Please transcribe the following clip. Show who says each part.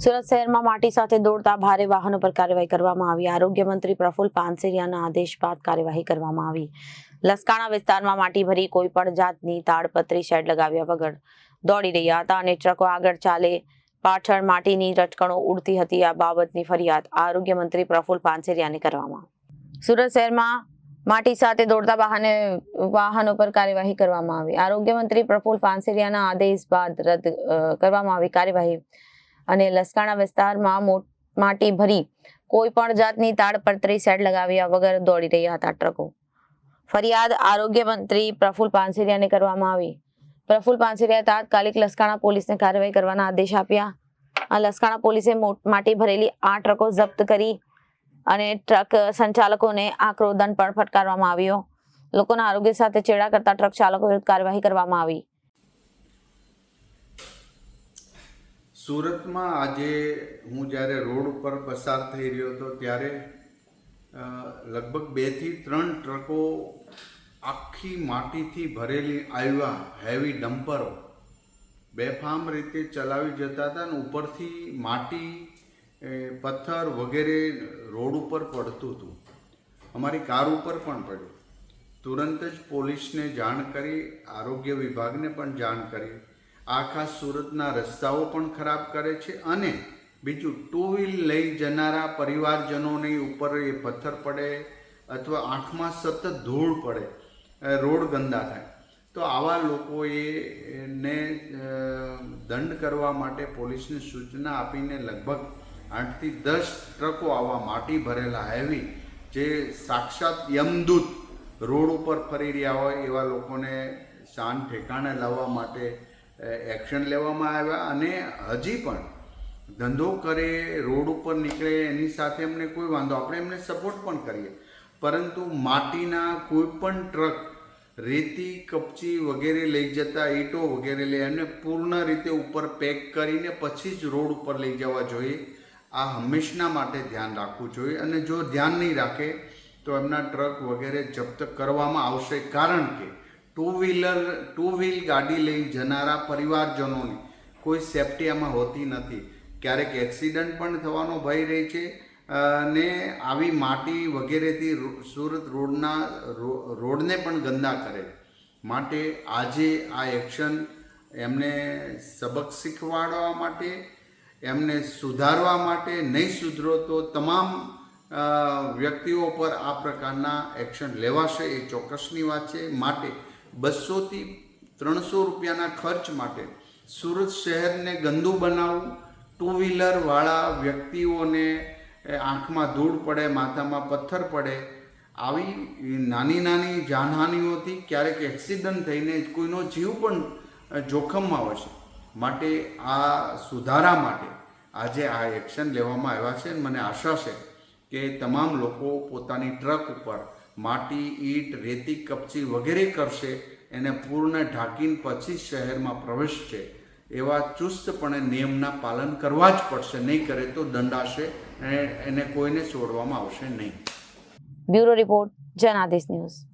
Speaker 1: સુરત શહેરમાં માટી સાથે દોડતા ભારે વાહનો પર કાર્યવાહી કરવામાં આવી। આરોગ્ય મંત્રી પ્રફુલ પાનસેરિયાના આદેશ બાદ કાર્યવાહી કરવામાં આવી। લસકાણા વિસ્તારમાં માટી ભરી કોઈ પણ જાતની તાડપત્રી શેડ લગાવ્યા વગર દોડી રહ્યા હતા અને ટ્રકો આગળ ચાલે પાછળ માટીની રટકણો ઉડતી હતી। આ બાબતની ફરિયાદ આરોગ્ય મંત્રી પ્રફુલ પાનસેરિયાને કરવામાં આવી। સુરત શહેરમાં માટી સાથે દોડતા વાહનો પર કાર્યવાહી કરવામાં આવી। આરોગ્ય મંત્રી પ્રફુલ પાનસેરિયાના આદેશ બાદ રદ કરવામાં આવી કાર્યવાહી અને લસકાણા વિસ્તારમાં માટી ભરી કોઈ પણ જાતની તાડપત્રી શેડ લગાવ્યા વગર દોડી રહ્યા હતા ટ્રકો। ફરિયાદ આરોગ્ય મંત્રી પ્રફુલ પાનસેરિયાને કરવામાં આવી। પ્રફુલ પાનસેરિયાએ તાત્કાલિક લસકાણા પોલીસને કાર્યવાહી કરવાના આદેશ આપ્યા। આ લસકાણા પોલીસે માટી ભરેલી 8 ટ્રકો જપ્ત કરી અને ટ્રક સંચાલકોને આકરો દંડ પણ ફટકારવામાં આવ્યો। લોકોના આરોગ્ય સાથે ચેડા કરતા ટ્રક ચાલકો વિરુદ્ધ કાર્યવાહી કરવામાં આવી।
Speaker 2: સુરતમાં આજે હું જ્યારે રોડ ઉપર પસાર થઈ રહ્યો હતો ત્યારે લગભગ 2 થી 3 ટ્રકો આખી માટીથી ભરેલી આવ્યા હેવી ડમ્પરો બેફામ રીતે ચલાવી જતા હતા અને ઉપરથી માટી પથ્થર વગેરે રોડ ઉપર પડતું હતું। અમારી કાર ઉપર પણ પડ્યું। તુરંત જ પોલીસને જાણ કરી, આરોગ્ય વિભાગને પણ જાણ કરી। આખા સુરતના રસ્તાઓ પણ ખરાબ કરે છે અને બીજું 2 વ્હીલ લઈ જનારા પરિવારજનોની ઉપર એ પથ્થર પડે અથવા આંખમાં સતત ધૂળ પડે, રોડ ગંદા થાય। તો આવા લોકોએ દંડ કરવા માટે પોલીસને સૂચના આપીને લગભગ 8 થી 10 ટ્રકો આવા માટી ભરેલા હેવી જે સાક્ષાત યમદૂત રોડ ઉપર ફરી રહ્યા હોય એવા લોકોને શાન ઠેકાણે લાવવા માટે એક્શન લેવામાં આવ્યા। અને હજી પણ ધંધો કરે, રોડ ઉપર નીકળે એની સાથે અમને કોઈ વાંધો, આપણે એમને સપોર્ટ પણ કરીએ, પરંતુ માટીના કોઈ પણ ટ્રક રેતી, કપચી વગેરે લઈ જતા, ઈંટો વગેરે લઈ એમને પૂર્ણ રીતે ઉપર પેક કરીને પછી જ રોડ ઉપર લઈ જવા જોઈએ। આ હંમેશના માટે ધ્યાન રાખવું જોઈએ અને જો ધ્યાન નહીં રાખે તો એમના ટ્રક વગેરે જપ્ત કરવામાં આવશે। કારણ કે 2 વ્હીલ ગાડી લઈ જનારા પરિવારજનોની કોઈ સેફટી આમાં હોતી નથી। ક્યારેક એક્સિડન્ટ પણ થવાનો ભય રહે છે અને આવી માટી વગેરેથી સુરત રોડને પણ ગંદા કરે। માટે આજે આ એક્શન એમને સબક શીખવાડવા માટે, એમને સુધારવા માટે, નહીં સુધરો તો તમામ વ્યક્તિઓ પર આ પ્રકારના એક્શન લેવાશે એ ચોક્કસની વાત છે। માટે 200 થી 300 રૂપિયાના ખર્ચ માટે સુરત શહેરને ગંદુ બનાવવું, 2 વ્હીલરવાળા વ્યક્તિઓને આંખમાં ધૂળ પડે, માથામાં પથ્થર પડે, આવી નાની નાની જાનહાનિઓથી ક્યારેક એક્સિડન્ટ થઈને કોઈનો જીવ પણ જોખમમાં આવશે। માટે આ સુધારા માટે આજે આ એક્શન લેવામાં આવ્યા છે। મને આશા છે કે તમામ લોકો પોતાની ટ્રક ઉપર માટી, ઈંટ, રેતી, કપચી વગેરે કરશે, એને પૂર્ણ ઢાંકીને પછી શહેરમાં પ્રવેશશે। એવા ચુસ્તપણે નિયમના પાલન કરવા જ પડશે, નહીં કરે તો દંડાશે અને એને કોઈને છોડવામાં આવશે નહીં।
Speaker 1: Bureau report, Janadesh news.